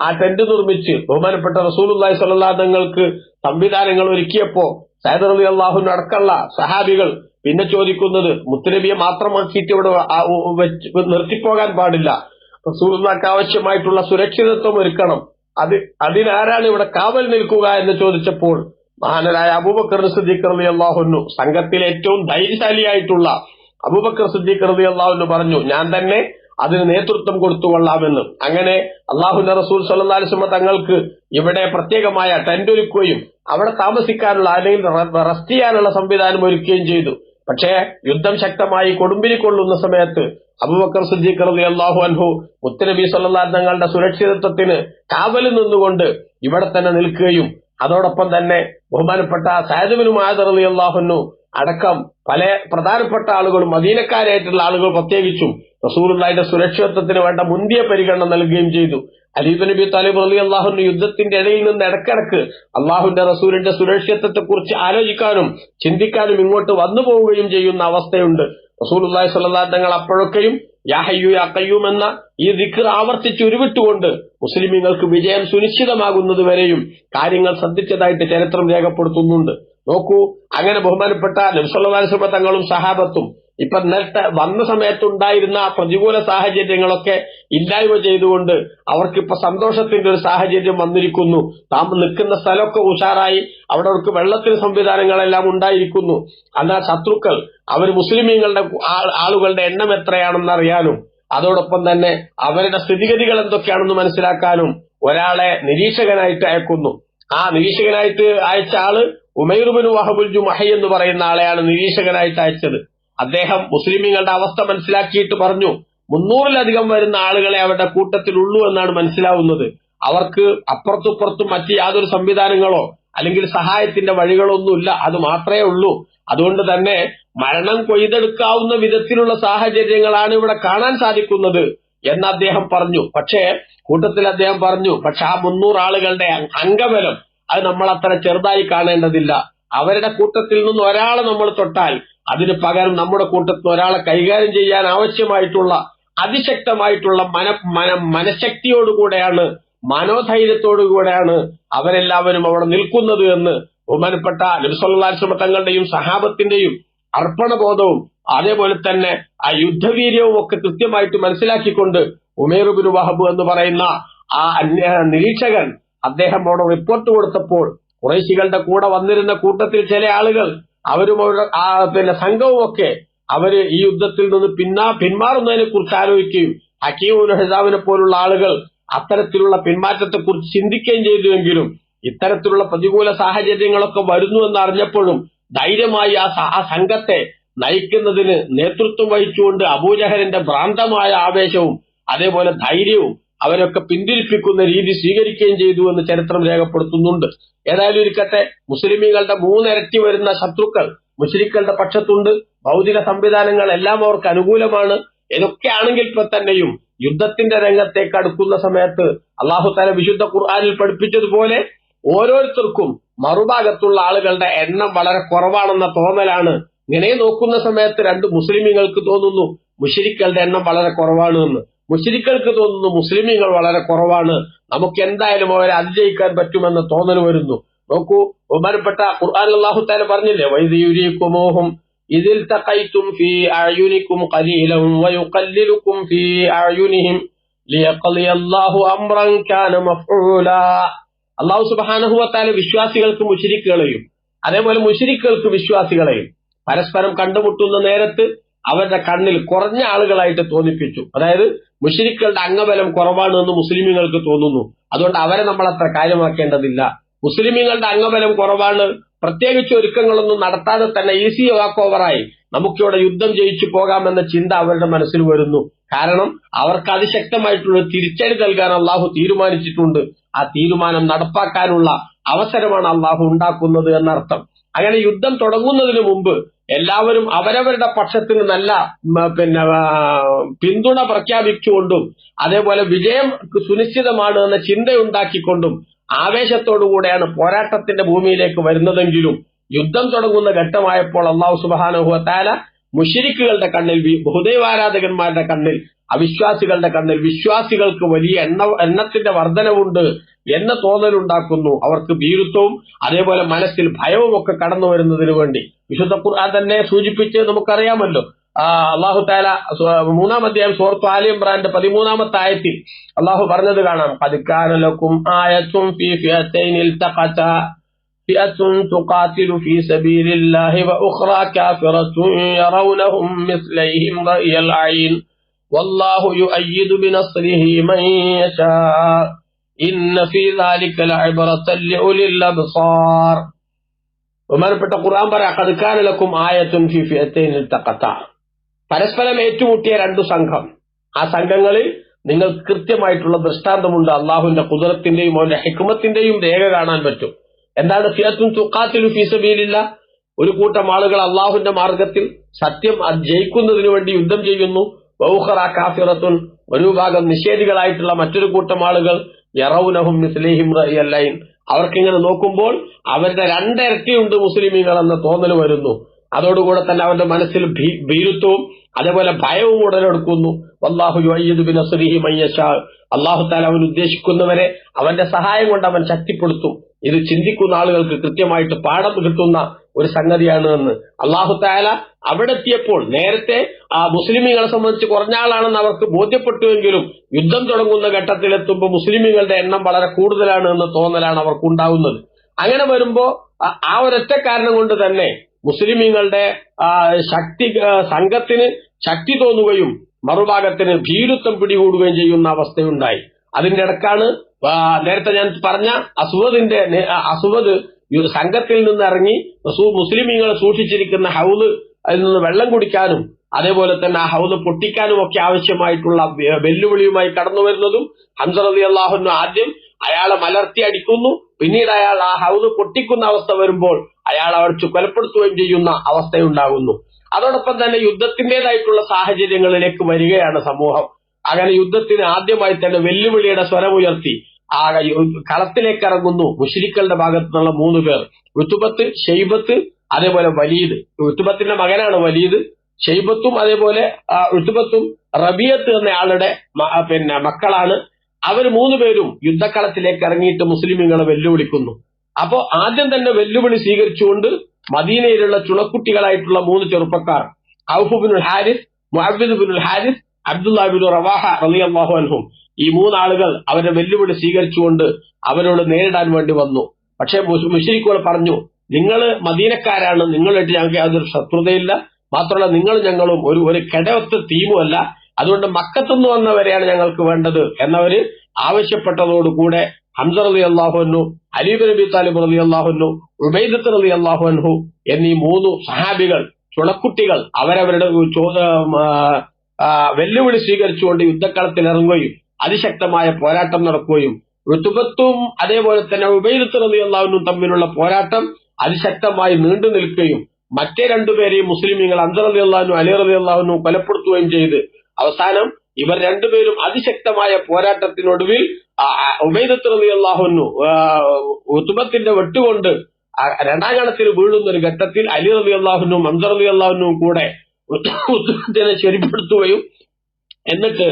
ആ ടെന്റ് നിർമ്മിച്ച് ബഹുമാനപ്പെട്ട റസൂലുള്ളാഹി സ്വല്ലല്ലാഹു അലൈഹി വസല്ലം തങ്ങൾക്ക് സംവിധാനങ്ങൾ ഒരുക്കിയപ്പോ സഅദ് റളിയല്ലാഹു അൻഹു അടക്കമുള്ള സഹാബികൾ പിന്നെ ചോദിക്കുന്നത്, മുത്തുനബിയെ മാത്രമാക്കിയിട്ട് ഇവിടെ നിർത്തിപ്പോകാൻ പാടില്ല, റസൂലുള്ളാഹിക്ക് ആവശ്യമായിട്ടുള്ള സുരക്ഷിതത്വം ഒരുക്കണം, അതിനാരാണ് ഇവിടെ കാവൽ നിൽക്കുക എന്ന് ചോദിച്ചപ്പോൾ മഹാനരായ അബൂബക്കർ സിദ്ദീഖ് റളിയല്ലാഹു അൻഹു, സംഘത്തിലെ ഏറ്റവും ധൈര്യശാലിയായിട്ടുള്ള അബൂബക്കർ സിദ്ദീഖ് റളിയല്ലാഹു അൻഹു പറഞ്ഞു, ഞാൻ തന്നെ അതിന് നേതൃത്വം കൊടുത്തുകൊള്ളാമെന്ന്. അങ്ങനെ അള്ളാഹുവിന്റെ റസൂൽ സ്വല്ലല്ലാഹു അലൈഹി വസല്ലം തങ്ങൾക്ക് ഇവിടെ പ്രത്യേകമായ ടെന്റ് ഒരുക്കുകയും അവിടെ താമസിക്കാനുള്ള അല്ലെങ്കിൽ റെസ്റ്റ് ചെയ്യാനുള്ള സംവിധാനം ഒരുക്കുകയും ചെയ്തു. പക്ഷേ യുദ്ധം ശക്തമായി കൊടുമ്പിരി കൊള്ളുന്ന സമയത്ത് അബൂബക്കർ സിദ്ദീഖ് റളിയല്ലാഹു അൻഹു മുത്തുനബി സ്വല്ലല്ലാഹു അലൈഹി വസല്ലം തങ്ങളുടെ സുരക്ഷിതത്വത്തിന് കാവലിൽ നിന്നുകൊണ്ട് ഇവിടെ തന്നെ നിൽക്കുകയും അതോടൊപ്പം തന്നെ ബഹുമാനപ്പെട്ട സഅദ് ബിൻ മുആദ് റളിയല്ലാഹു അൻഹു അടക്കം പല പ്രധാനപ്പെട്ട ആളുകളും മദീനക്കാരായിട്ടുള്ള ആളുകൾ പ്രത്യേകിച്ചും റസൂലുള്ളാഹിയുടെ സുരക്ഷിതത്വത്തിന് വേണ്ട മുന്തിയ പരിഗണന നൽകുകയും ചെയ്തു. അലി ഇബ്നു അബീ ത്വാലിബ് റളിയല്ലാഹു അൻഹു യുദ്ധത്തിന്റെ ഇടയിൽ നിന്ന് ഇടക്കിടക്ക് അള്ളാഹുവിന്റെ റസൂലിന്റെ സുരക്ഷിതത്വത്തെ കുറിച്ച് ആലോചിക്കാനും ചിന്തിക്കാനും ഇങ്ങോട്ട് വന്നു പോവുകയും ചെയ്യുന്ന അവസ്ഥയുണ്ട്. റസൂലുള്ളാഹി സ്വല്ലല്ലാഹു അലൈഹി വസല്ലം അപ്പോഴൊക്കെയും യാ ഹയ്യു യാ ഖയ്യൂം എന്ന ഈ ദിക്ർ ആവർത്തിച്ച് ഉരുവിട്ടുകൊണ്ട് മുസ്ലിമീങ്ങൾക്ക് വിജയം സുനിശ്ചിതമാകുന്നത് വരെയും കാര്യങ്ങൾ ശ്രദ്ധിച്ചതായിട്ട് ചരിത്രം രേഖപ്പെടുത്തുന്നുണ്ട്. നോക്കൂ, അങ്ങനെ ബഹുമാനപ്പെട്ട നബി സല്ലല്ലാഹു അലൈഹി വസല്ലം തങ്ങളും സഹാബത്തും ഇപ്പൊ നേരത്തെ വന്ന സമയത്തുണ്ടായിരുന്ന പ്രതികൂല സാഹചര്യങ്ങളൊക്കെ ഇല്ലായ്മ ചെയ്തുകൊണ്ട് അവർക്കിപ്പോ സന്തോഷത്തിന്റെ ഒരു സാഹചര്യം വന്നിരിക്കുന്നു. താൻ നിൽക്കുന്ന സ്ഥലമൊക്കെ ഉഷാറായി, അവിടെ അവർക്ക് വെള്ളത്തിന് സംവിധാനങ്ങളെല്ലാം ഉണ്ടായിരിക്കുന്നു. എന്നാൽ ശത്രുക്കൾ അവർ മുസ്ലിമീങ്ങളുടെ ആളുകളുടെ എണ്ണം എത്രയാണെന്ന് അറിയാനും അതോടൊപ്പം തന്നെ അവരുടെ സ്ഥിതിഗതികൾ എന്തൊക്കെയാണെന്ന് മനസ്സിലാക്കാനും ഒരാളെ നിരീക്ഷകനായിട്ട് അയക്കുന്നു. ആ നിരീക്ഷകനായിട്ട് അയച്ച ആള് ഉമൈർ ബിൻ വഹബുൽ ജുമഹി എന്ന് പറയുന്ന ആളെയാണ് നിരീക്ഷകനായിട്ട് അയച്ചത്. അദ്ദേഹം മുസ്ലിമീങ്ങളുടെ അവസ്ഥ മനസ്സിലാക്കിയിട്ട് പറഞ്ഞു, 300-ലധികം വരുന്ന ആളുകളെ അവരുടെ കൂട്ടത്തിലുള്ളൂ എന്നാണ് മനസ്സിലാവുന്നത്. അവർക്ക് അപ്പുറത്തുപ്പുറത്തും മറ്റ് യാതൊരു സംവിധാനങ്ങളോ അല്ലെങ്കിൽ സഹായത്തിന്റെ വഴികളൊന്നുമില്ല, അത് മാത്രമേ ഉള്ളൂ. അതുകൊണ്ട് തന്നെ മരണം കൊയ്തെടുക്കാവുന്ന വിധത്തിലുള്ള സാഹചര്യങ്ങളാണ് ഇവിടെ കാണാൻ സാധിക്കുന്നത് എന്ന് അദ്ദേഹം പറഞ്ഞു. പക്ഷേ കൂട്ടത്തിൽ അദ്ദേഹം പറഞ്ഞു, പക്ഷെ ആ 300 ആളുകളുടെ അംഗബലം അത് നമ്മൾ അത്ര ചെറുതായി കാണേണ്ടതില്ല. അവരുടെ കൂട്ടത്തിൽ നിന്ന് ഒരാളെ നമ്മൾ തൊട്ടാൽ അതിന് പകരം നമ്മുടെ കൂട്ടത്തിൽ ഒരാളെ കൈകാര്യം ചെയ്യാൻ ആവശ്യമായിട്ടുള്ള അതിശക്തമായിട്ടുള്ള മനഃശക്തിയോടുകൂടെയാണ്, മനോധൈര്യത്തോടുകൂടെയാണ് അവരെല്ലാവരും അവിടെ നിൽക്കുന്നത് എന്ന് ബഹുമാനപ്പെട്ട നബി സല്ലല്ലാഹു അലൈഹി വസല്ലം തങ്ങളുടെയും സഹാബത്തിന്റെയും അർപ്പണബോധവും അതേപോലെ തന്നെ ആ യുദ്ധവീര്യവും ഒക്കെ കൃത്യമായിട്ട് മനസ്സിലാക്കിക്കൊണ്ട് ഉമൈർ ഇബ്നു വഹബ് എന്ന് പറയുന്ന ആ നിരീക്ഷകൻ അദ്ദേഹം അവിടെ റിപ്പോർട്ട് കൊടുത്തപ്പോൾ ഖുറൈശികളുടെ കൂടെ വന്നിരുന്ന കൂട്ടത്തിൽ ചില ആളുകൾ അവരും അവരുടെ സംഘവും ഒക്കെ അവര് ഈ യുദ്ധത്തിൽ നിന്ന് പിന്മാറുന്നതിനെ കുറിച്ച് ആലോചിക്കുകയും ഹക്കീം ഇബ്നു ഹിസാമിനെ പോലുള്ള ആളുകൾ അത്തരത്തിലുള്ള പിന്മാറ്റത്തെ കുറിച്ച് ചിന്തിക്കുകയും ചെയ്തുവെങ്കിലും ഇത്തരത്തിലുള്ള പ്രതികൂല സാഹചര്യങ്ങളൊക്കെ വരുന്നു എന്ന് അറിഞ്ഞപ്പോഴും ധൈര്യമായി ആ സംഘത്തെ നയിക്കുന്നതിന് നേതൃത്വം വഹിച്ചുകൊണ്ട് അബൂജഹലിന്റെ ഭ്രാന്തമായ ആവേശവും അതേപോലെ ധൈര്യവും അവരൊക്കെ പിന്തിരിപ്പിക്കുന്ന രീതി സ്വീകരിക്കുകയും ചെയ്തു എന്ന് ചരിത്രം രേഖപ്പെടുത്തുന്നുണ്ട്. ഏതായാലും ഇരിക്കട്ടെ, മുസ്ലിമീങ്ങളുടെ 3 ഇരട്ടി വരുന്ന ശത്രുക്കൾ മുശ്രിക്കുകളുടെ പക്ഷത്തുണ്ട്. ഭൗതിക സംവിധാനങ്ങൾ എല്ലാം അവർക്ക് അനുകൂലമാണ്. ഇതൊക്കെ ആണെങ്കിൽ തന്നെയും യുദ്ധത്തിന്റെ രംഗത്തേക്ക് അടുക്കുന്ന സമയത്ത് അല്ലാഹു തആല വിശുദ്ധ ഖുർആനിൽ പഠിപ്പിച്ചതുപോലെ ഓരോരുത്തർക്കും മറുഭാഗത്തുള്ള ആളുകളുടെ എണ്ണം വളരെ കുറവാണെന്ന തോന്നലാണ്. ഇങ്ങനെ നോക്കുന്ന സമയത്ത് 2 മുസ്ലിമീങ്ങൾക്ക് തോന്നുന്നു മുശ്രിക്കുകളുടെ എണ്ണം വളരെ കുറവാണ് എന്ന്, മുശ്രിക്കുകൾക്ക് തോന്നുന്നു മുസ്ലിമീങ്ങൾ വളരെ കുറവാണ്, നമുക്ക് എന്തായാലും അവരെ അതിജയിക്കാൻ പറ്റുമെന്ന തോന്നൽ വരുന്നു. നോക്കൂ, ബഹുമാനപ്പെട്ട ഖുർആനിൽ അല്ലാഹു തആല പറഞ്ഞില്ലേ, വൈദ യുരീകുമൂഹും ഇതിൽ തഖൈതും ഫീ അഅയുനികും ഖലീലൻ വയുഖല്ലിലുകും ഫീ അഅയുനിഹിം ലിയഖളിയല്ലാഹു അംറൻ കാന മഫ്ഊലാ. അല്ലാഹു സുബ്ഹാനഹു വ തആല വിശ്വാസികൾക്ക് മുശ്രിക്കുകളെയും അതേപോലെ മുശ്രിക്കുകൾക്ക് വിശ്വാസികളെയും പരസ്പരം കണ്ടുമുട്ടുന്ന നേരത്ത് അവരുടെ കണ്ണിൽ കുറഞ്ഞ ആളുകളായിട്ട് തോന്നിപ്പിച്ചു. അതായത് മുശ്രിക്കുകളുടെ അംഗബലം കുറവാണ് എന്ന് മുസ്ലിമീങ്ങൾക്ക് തോന്നുന്നു, അതുകൊണ്ട് അവരെ നമ്മൾ അത്ര കാര്യമാക്കേണ്ടതില്ല. മുസ്ലിമീങ്ങളുടെ അംഗബലം കുറവാണ്, പ്രത്യേകിച്ച് ഒരുക്കങ്ങളൊന്നും നടത്താതെ തന്നെ ഈസി വാക്ക് ഓവറായി നമുക്കിവിടെ യുദ്ധം ജയിച്ചു പോകാമെന്ന ചിന്ത അവരുടെ മനസ്സിൽ വരുന്നു. കാരണം അവർക്ക് അതിശക്തമായിട്ടുള്ള തിരിച്ചടി നൽകാൻ അള്ളാഹു തീരുമാനിച്ചിട്ടുണ്ട്. ആ തീരുമാനം നടപ്പാക്കാനുള്ള അവസരമാണ് അള്ളാഹു ഉണ്ടാക്കുന്നത് എന്നർത്ഥം. അങ്ങനെ യുദ്ധം തുടങ്ങുന്നതിന് മുമ്പ് എല്ലാവരും അവരവരുടെ പക്ഷത്തിന് നല്ല പിന്തുണ പ്രഖ്യാപിച്ചുകൊണ്ടും അതേപോലെ വിജയം സുനിശ്ചിതമാണ് എന്ന ചിന്തയുണ്ടാക്കിക്കൊണ്ടും ആവേശത്തോടുകൂടെയാണ് പോരാട്ടത്തിന്റെ ഭൂമിയിലേക്ക് വരുന്നതെങ്കിലും യുദ്ധം തുടങ്ങുന്ന ഘട്ടമായപ്പോൾ അല്ലാഹു സുബ്ഹാനഹു വ തആല മുശ്രിക്കുകളുടെ കണ്ണിൽ, ബഹുദൈവാരാധകന്മാരുടെ കണ്ണിൽ, അവിശ്വാസികളുടെ കണ്ണിൽ വിശ്വാസികൾക്ക് വലിയ എണ്ണത്തിന്റെ വർധനവുണ്ട് എന്ന തോന്നലുണ്ടാക്കുന്നു. അവർക്ക് ഭീരുത്വവും അതേപോലെ മനസ്സിൽ ഭയവും ഒക്കെ കടന്നു വരുന്നതിന് വേണ്ടി വിശുദ്ധ ഖുർആൻ തന്നെ സൂചിപ്പിച്ച് നമുക്കറിയാമല്ലോ. അല്ലാഹു തആല 3-ാം അധ്യായം സൂറത്ത് ആലി ഇംറാന്റെ 13-ാമത്തെ ആയത്തിൽ അല്ലാഹു പറഞ്ഞത് കാണാം, ഖദ് കാന ലക്കും ആയത്തുൻ ഫീ ഫിഅതൈനി ഇൽതഖതാ ഫിഅത്തുൻ തുഖാതിലു ഫീ സബീലില്ലാഹി വ ഉഖ്റാ കാഫിറത്തുൻ യറൗനഹും മിസ്ലൈഹിം റഅയൽ ഐൻ വല്ലാഹു യുഅയ്യിദു ബിനസ്രിഹി മൻ യശാ ഇന്ന ഫീ ദാലിക ലഇബ്റതൻ ലിഉലിൽ അബ്സാർ. ബഹുമാനപ്പെട്ട ഖുർആൻ പറയാം, ഖദ് കാന ലക്കും ആയത്തുൻ ഫീ ഫിഅതൈനി ഇൽതഖതാ. പരസ്പരം ഏറ്റുമുട്ടിയ 2 സംഘം, ആ സംഘങ്ങളിൽ നിങ്ങൾക്ക് കൃത്യമായിട്ടുള്ള ദൃഷ്ടാന്തമുണ്ട്. അള്ളാഹുവിന്റെ ഖുദ്റത്തിന്റെയും അവന്റെ ഹിക്മത്തിന്റെയും രേഖ കാണാൻ പറ്റും. എന്താണ് ഫിഅത്തുൻ തുഖാതിലു ഫീ സബീലില്ലാഹ്? ഒരു കൂട്ടം ആളുകൾ അള്ളാഹുവിന്റെ മാർഗത്തിൽ സത്യം ജയിക്കുന്നതിന് വേണ്ടി യുദ്ധം ചെയ്യുന്നു. വഉഖറാ കാഫിറത്തുൻ, ഒരു ഭാഗം നിഷേധികളായിട്ടുള്ള മറ്റൊരു കൂട്ടം ആളുകൾ യറൗനഹും മിസ്ലൈഹിം റഅയൽ ഐൻ, അവർക്കിങ്ങനെ നോക്കുമ്പോൾ അവരുടെ 2 ഇരട്ടിയുണ്ട് മുസ്ലിമീങ്ങൾ എന്ന തോന്നൽ വരുന്നു. അതോടുകൂടെ തന്നെ അവന്റെ മനസ്സിൽ ഭീരുത്വവും അതേപോലെ ഭയവും ഉടലെടുക്കുന്നു. വല്ലാഹു യുഅയ്യിദു ബിനസ്രിഹി മൻ യശാ, അല്ലാഹു തആല അവൻ ഉദ്ദേശിക്കുന്നവരെ അവന്റെ സഹായം കൊണ്ട് അവൻ ശക്തിപ്പെടുത്തും. ഇത് ചിന്തിക്കുന്ന ആളുകൾക്ക് കൃത്യമായിട്ട് പാഠം കിട്ടുന്ന ഒരു സംഗതിയാണ് എന്ന് അല്ലാഹു തആല അവിടെ എത്തിയപ്പോൾ, നേരത്തെ ആ മുസ്ലിമീങ്ങളെ സംബന്ധിച്ച് കുറഞ്ഞ ആളാണെന്ന് അവർക്ക് ബോധ്യപ്പെട്ടുവെങ്കിലും യുദ്ധം തുടങ്ങുന്ന ഘട്ടത്തിലെത്തുമ്പോൾ മുസ്ലിമീങ്ങളുടെ എണ്ണം വളരെ കൂടുതലാണ് എന്ന തോന്നലാണ് അവർക്കുണ്ടാവുന്നത്. അങ്ങനെ വരുമ്പോ ആ ഒരൊറ്റ കാരണം കൊണ്ട് തന്നെ മുസ്ലിമീങ്ങളുടെ സംഘത്തിന് ശക്തി തോന്നുകയും മറുഭാഗത്തിന് ഭീരുത്വം പിടികൂടുകയും ചെയ്യുന്ന അവസ്ഥയുണ്ടായി. അതിന്റെ ഇടക്കാണ് നേരത്തെ ഞാൻ പറഞ്ഞ അസ്വദ് സംഘത്തിൽ നിന്ന് ഇറങ്ങി മുസ്ലിമീങ്ങൾ സൂക്ഷിച്ചിരിക്കുന്ന ഹൗദ് അതിൽ നിന്ന് വെള്ളം കുടിക്കാനും അതേപോലെ തന്നെ ആ ഹൗദ് പൊട്ടിക്കാനും ഒക്കെ ആവശ്യമായിട്ടുള്ള വെല്ലുവിളിയുമായി കടന്നു വരുന്നതും ഹംസ റളിയല്ലാഹു അൻഹു ആദ്യം അയാളെ മലർത്തി അടിക്കുന്നു, പിന്നീട് അയാൾ ആ ഹൗദ് പൊട്ടിക്കുന്ന അവസ്ഥ വരുമ്പോൾ അയാൾ അടിച്ചു കൊലപ്പെടുത്തുകയും ചെയ്യുന്ന അവസ്ഥയുണ്ടാകുന്നു. അതോടൊപ്പം തന്നെ യുദ്ധത്തിന്റേതായിട്ടുള്ള സാഹചര്യങ്ങളിലേക്ക് വരികയാണ് സമൂഹം. അങ്ങനെ യുദ്ധത്തിന് ആദ്യമായി തന്നെ വെല്ലുവിളിയുടെ സ്വരമുയർത്തി ആ കളത്തിലേക്ക് ഇറങ്ങുന്നു മുശ്രിക്കുകളുടെ ഭാഗത്തു നിന്നുള്ള 3 പേർ, ഉത്ബത്ത്, ഷൈബത്ത്, അതേപോലെ വലീദ്. ഉത്ബത്തിന്റെ മകനാണ് വലീദ്. ഷൈബത്തും അതേപോലെ ഉത്ബത്തും റബിയത്ത് എന്ന ആളുടെ മക്കളാണ്. അവർ 3 പേരും യുദ്ധക്കളത്തിലേക്ക് ഇറങ്ങിയിട്ട് മുസ്ലിമീങ്ങളെ വെല്ലുവിളിക്കുന്നു. അപ്പോ ആദ്യം തന്നെ വെല്ലുവിളി സ്വീകരിച്ചുകൊണ്ട് മദീനയിലുള്ള ചുണക്കുട്ടികളായിട്ടുള്ള 3 ചെറുപ്പക്കാർ, ഔഫ് ബിനുൽ ഹാരിസ്, മുഅവ്വിദ് ബിനുൽ ഹാരിസ്, അബ്ദുല്ലാഹ് ബിൻ റവാഹ റളിയല്ലാഹു അൻഹും, ഈ 3 ആളുകൾ അവരുടെ വെല്ലുവിളി സ്വീകരിച്ചുകൊണ്ട് അവരോട് നേരിടാൻ വേണ്ടി വന്നു. പക്ഷേ മുശ്രിക്കുകൾ പറഞ്ഞു, നിങ്ങൾ മദീനക്കാരാണ്, നിങ്ങളായിട്ട് ഞങ്ങൾക്ക് യാതൊരു ശത്രുതയില്ല, മാത്രമല്ല നിങ്ങൾ ഞങ്ങളും ഒരു കിടവത്ത ടീമുമല്ല, അതുകൊണ്ട് മക്കത്തുനിന്ന് വന്നവരെയാണ് ഞങ്ങൾക്ക് വേണ്ടത് എന്നവര് ആവശ്യപ്പെട്ടതോടുകൂടെ ഹംസ റളിയല്ലാഹു അൻഹു, അലി ബിൻ അബി താലിബ് റളിയല്ലാഹു അൻഹു, ഉബൈദത്ത് റളിയല്ലാഹു അൻഹു എന്നീ 3 സഹാബികൾ, ചുണക്കുട്ടികൾ അവരവരുടെ വെല്ലുവിളി സ്വീകരിച്ചുകൊണ്ട് യുദ്ധക്കളത്തിൽ ഇറങ്ങുകയും അതിശക്തമായ പോരാട്ടം നടക്കുകയും ഉത്ബത്തും അതേപോലെ തന്നെ ഉബൈദത്ത് റളിയല്ലാഹു അൻഹു തമ്മിലുള്ള പോരാട്ടം അതിശക്തമായി നീണ്ടു നിൽക്കുകയും മറ്റേ 2 പേരെയും മുസ്ലിമീങ്ങൾ ഹംസ റളിയല്ലാഹു അൻഹു, അലി റളിയല്ലാഹു അൻഹു കൊലപ്പെടുത്തുകയും ചെയ്ത് അവസാനം ഇവർ 2 പേരും അതിശക്തമായ പോരാട്ടത്തിനൊടുവിൽ ഉബൈദത്ത് റളിയല്ലാഹു അൻഹു ഉത്ബത്തിന്റെ വെട്ടുകൊണ്ട് 2ാം ഗണത്തിൽ വീഴുന്ന ഒരു ഘട്ടത്തിൽ അലി റളിയല്ലാഹു അൻഹു, ഹംസ റളിയല്ലാഹു അൻഹു കൂടെ ഉത്ബത്തിനെ ശരിപ്പെടുത്തുകയും എന്നിട്ട്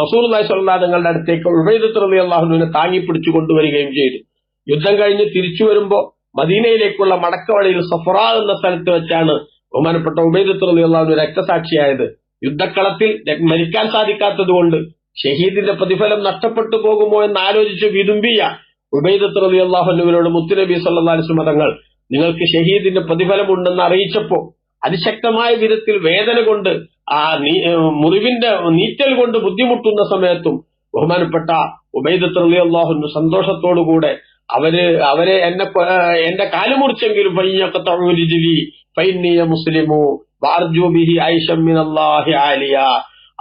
റസൂലുള്ളാഹി സ്വല്ലല്ലാഹു അലൈഹി വസല്ലം അടുത്തേക്ക് ഉബൈദത്ത് റളിയല്ലാഹു അൻഹുവിനെ താങ്ങി പിടിച്ചു കൊണ്ടുവരികയും ചെയ്തു. യുദ്ധം കഴിഞ്ഞ് തിരിച്ചു വരുമ്പോ മദീനയിലേക്കുള്ള മടക്കവഴിയിൽ സഫറ എന്ന സ്ഥലത്ത് വെച്ചാണ് ബഹുമാനപ്പെട്ട ഉബൈദത്ത് റളിയല്ലാഹു അൻഹു രക്തസാക്ഷിയായത്. യുദ്ധക്കളത്തിൽ മരിക്കാൻ സാധിക്കാത്തത് കൊണ്ട് ഷഹീദിന്റെ പ്രതിഫലം നഷ്ടപ്പെട്ടു പോകുമോ എന്ന് ആലോചിച്ച് വിതുമ്പിയ ഉബൈദത്ത് റളിയല്ലാഹു അൻഹുവിനോട് മുത്തുനബി സല്ലല്ലാഹു അലൈഹി വസല്ലം തങ്ങൾ നിങ്ങൾക്ക് ഷഹീദിന്റെ പ്രതിഫലം ഉണ്ടെന്ന് അറിയിച്ചപ്പോ അതിശക്തമായ വിധത്തിൽ വേദന കൊണ്ട് മുറിവിന്റെ നീറ്റൽ കൊണ്ട് ബുദ്ധിമുട്ടുന്ന സമയത്തും ബഹുമാനപ്പെട്ട ഉബൈദത്ത് റളിയല്ലാഹു അൻഹു സന്തോഷത്തോടുകൂടെ അവരെ എന്റെ കാല് മുറിച്ചെങ്കിലും മുസ്ലിമു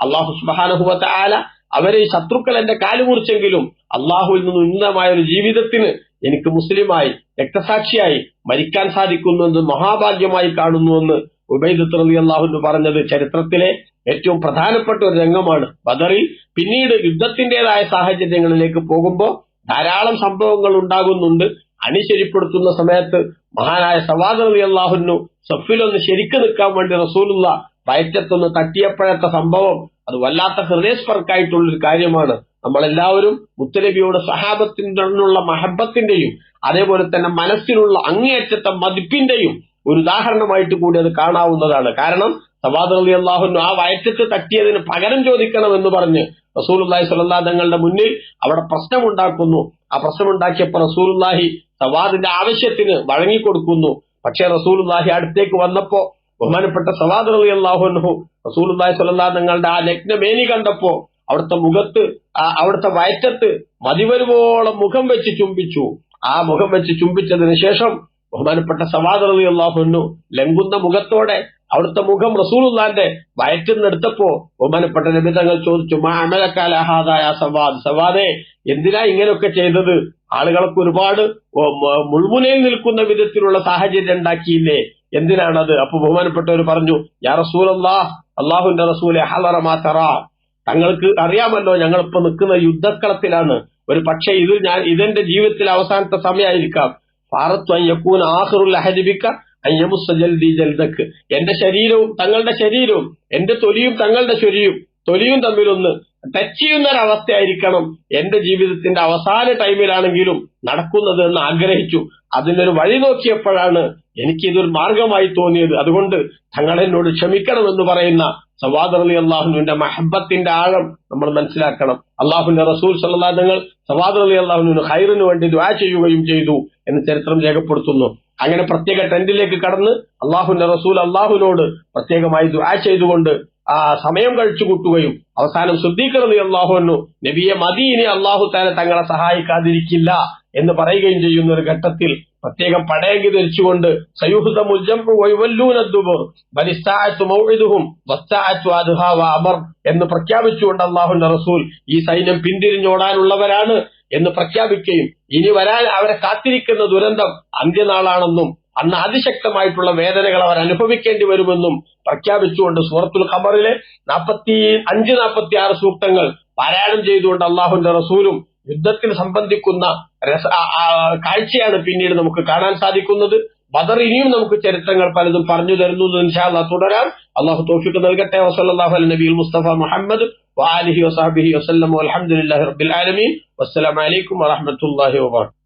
അല്ലാഹു സുബ്ഹാനഹു വ തആല അവരെ ശത്രുക്കൾ എന്റെ കാല് മുറിച്ചെങ്കിലും അള്ളാഹുവിൽ നിന്ന് ഉന്നതമായ ഒരു ജീവിതത്തിന് എനിക്ക് മുസ്ലിമായി രക്തസാക്ഷിയായി മരിക്കാൻ സാധിക്കുന്നുവെന്ന് മഹാഭാഗ്യമായി കാണുന്നുവെന്ന് ഉബൈദത്ത് റളിയല്ലാഹു അൻഹു പറഞ്ഞത് ചരിത്രത്തിലെ ഏറ്റവും പ്രധാനപ്പെട്ട ഒരു രംഗമാണ്. ബദറിൽ പിന്നീട് യുദ്ധത്തിന്റേതായ സാഹചര്യങ്ങളിലേക്ക് പോകുമ്പോൾ ധാരാളം സംഭവങ്ങൾ ഉണ്ടാകുന്നുണ്ട്. അണിശരിപ്പെടുത്തുന്ന സമയത്ത് മഹാനായ സവാദ് റളിയല്ലാഹു അൻഹു സഫിലൊന്ന് ശരിക്ക് നിൽക്കാൻ വേണ്ടി റസൂലുള്ള വയറ്റത്തൊന്ന് തട്ടിയപ്പോഴത്തെ സംഭവം അത് വല്ലാത്ത ഹൃദയസ്പർക്കായിട്ടുള്ളൊരു കാര്യമാണ്. നമ്മളെല്ലാവരും മുത്തനബിയോട് സഹാബത്തിനുള്ള മഹബത്തിന്റെയും അതേപോലെ തന്നെ മനസ്സിലുള്ള അങ്ങേയറ്റത്തെ മതിപ്പിന്റെയും ഒരു ഉദാഹരണമായിട്ട് കൂടി അത് കാണാവുന്നതാണ്. കാരണം സവാദ് റളിയല്ലാഹു അൻഹു ആ വയറ്റത്ത് തട്ടിയതിന് പകരം ചോദിക്കണമെന്ന് പറഞ്ഞ് റസൂലുള്ളാഹി സ്വല്ലല്ലാഹു അലൈഹി തങ്ങളുടെ മുന്നിൽ അവിടെ പ്രശ്നമുണ്ടാക്കുന്നു. ആ പ്രശ്നമുണ്ടാക്കിയപ്പോൾ റസൂലുള്ളാഹി സവാദിന്റെ ആവശ്യത്തിന് വഴങ്ങിക്കൊടുക്കുന്നു. പക്ഷേ റസൂലുള്ളാഹി അടുത്തേക്ക് വന്നപ്പോ ബഹുമാനപ്പെട്ട സവാദ് റളിയല്ലാഹു അൻഹു റസൂലുള്ളാഹി സ്വല്ലല്ലാഹു അലൈഹി തങ്ങളുടെ ആ നഗ്നമേനി കണ്ടപ്പോ അവിടുത്തെ മുഖത്ത് അവിടുത്തെ വയറ്റത്ത് മതിവരുവോളം മുഖം വെച്ച് ചുംബിച്ചു. ആ മുഖം വെച്ച് ചുംബിച്ചതിന് ശേഷം ബഹുമാനപ്പെട്ട സവാദ് റളിയല്ലാഹു അൻഹു ലംഘുന്ന മുഖത്തോടെ അവിടുത്തെ മുഖം റസൂലുള്ളാഹിന്റെ വയറ്റിന്നെടുത്തപ്പോ ബഹുമാനപ്പെട്ട നബി തങ്ങൾ ചോദിച്ചു, മാ അമലക അലാ ഹാദാ യാ സവാദ്, സവാദേ എന്തിനാ ഇങ്ങനെയൊക്കെ ചെയ്തത്? ആളുകൾക്ക് ഒരുപാട് മുൾമുനയിൽ നിൽക്കുന്ന വിധത്തിലുള്ള സാഹചര്യം ഉണ്ടാക്കിയില്ലേ, എന്തിനാണത്? അപ്പൊ ബഹുമാനപ്പെട്ടവർ പറഞ്ഞു, യാ റസൂലല്ലാഹ്, അള്ളാഹുവിന്റെ റസൂലെ, ഹളറ മാ തറാ, തങ്ങൾക്ക് അറിയാമല്ലോ ഞങ്ങളിപ്പോ നിൽക്കുന്ന യുദ്ധക്കളത്തിലാണ്. ഒരു പക്ഷേ ഇതെന്റെ ജീവിതത്തിലെ അവസാനത്തെ സമയമായിരിക്കാം. എന്റെ ശരീരവും തങ്ങളുടെ ശരീരവും എന്റെ തൊലിയും തങ്ങളുടെ തൊലിയും തമ്മിലൊന്ന് ടച്ച് ചെയ്യുന്ന ഒരവസ്ഥയായിരിക്കണം എന്റെ ജീവിതത്തിന്റെ അവസാന ടൈമിലാണെങ്കിലും നടക്കുന്നത് എന്ന് ആഗ്രഹിച്ചു. അതിനൊരു വഴി നോക്കിയപ്പോഴാണ് എനിക്കിതൊരു മാർഗമായി തോന്നിയത്. അതുകൊണ്ട് തങ്ങളെന്നോട് ക്ഷമിക്കണമെന്ന് പറയുന്ന സവാദ് റളിയല്ലാഹു അൻഹുവിന്റെ മഹബത്തിന്റെ ആഴം നമ്മൾ മനസ്സിലാക്കണം. അള്ളാഹുവിന്റെ റസൂൽ സ്വല്ലല്ലാഹു അലൈഹി വസല്ലം സവാദ് റളിയല്ലാഹു അൻഹുവിന് ഖൈറിന് വേണ്ടി ദുആ ചെയ്യുകയും ചെയ്തു എന്ന് ചരിത്രം രേഖപ്പെടുത്തുന്നു. അങ്ങനെ പ്രത്യേക ടെന്റിലേക്ക് കടന്ന് അള്ളാഹുവിന്റെ റസൂൽ അള്ളാഹുവിനോട് പ്രത്യേകമായി ദുആ ചെയ്തുകൊണ്ട് ആ സമയം കഴിച്ചു കൂട്ടുകയും അവസാനം സിദ്ദീഖ് റളിയല്ലാഹു അൻഹു നബിയെ മദീനെ അള്ളാഹു തആല തങ്ങളെ സഹായിക്കാതിരിക്കില്ല എന്ന് പറയുകയും ചെയ്യുന്ന ഒരു ഘട്ടത്തിൽ പ്രത്യേകം പടയങ്കി ധരിച്ചുകൊണ്ട് സയുഹ്ദമുൽ ജംഉ വയുവല്ലൂന ദുബുർ ബലിസ്താഅത്തു മൗഇദുഹും വസ്താഅത്തു അദ്ഹാ വഅമർ എന്ന് പ്രഖ്യാപിച്ചുകൊണ്ട് അള്ളാഹുവിന്റെ റസൂൽ ഈ സൈന്യം പിന്തിരിഞ്ഞോടാനുള്ളവരാണ് എന്ന് പ്രഖ്യാപിക്കുകയും ഇനി വരാൻ അവരെ കാത്തിരിക്കുന്ന ദുരന്തം അന്ത്യനാളാണെന്നും അന്ന് അതിശക്തമായിട്ടുള്ള വേദനകൾ അവർ അനുഭവിക്കേണ്ടി വരുമെന്നും പ്രഖ്യാപിച്ചുകൊണ്ട് സൂറത്തുൽ ഖമറിലെ 45-46 സൂക്തങ്ങൾ പാരായണം ചെയ്തുകൊണ്ട് അള്ളാഹുവിന്റെ റസൂലും യുദ്ധത്തിൽ സംബന്ധിക്കുന്ന കാഴ്ചയാണ് പിന്നീട് നമുക്ക് കാണാൻ സാധിക്കുന്നത്. ബദർ ഇനിയും നമുക്ക് ചരിത്രങ്ങൾ പലതും പറഞ്ഞു തരുന്നു. ഇൻഷാ അല്ലാഹ് തുടരാം. അള്ളാഹു തൗഫീഖ് നൽകട്ടെ. വസല്ലല്ലാഹു അലൈഹി നബിയിൽ മുസ്തഫ മുഹമ്മദ് വആലിഹി വസഹബിഹി വസല്ലം വൽഹംദുലില്ലാഹി റബ്ബിൽ ആലമീൻ. വസ്സലാമു അലൈക്കും വറഹ്മത്തുള്ളാഹി വബറകാതുഹു.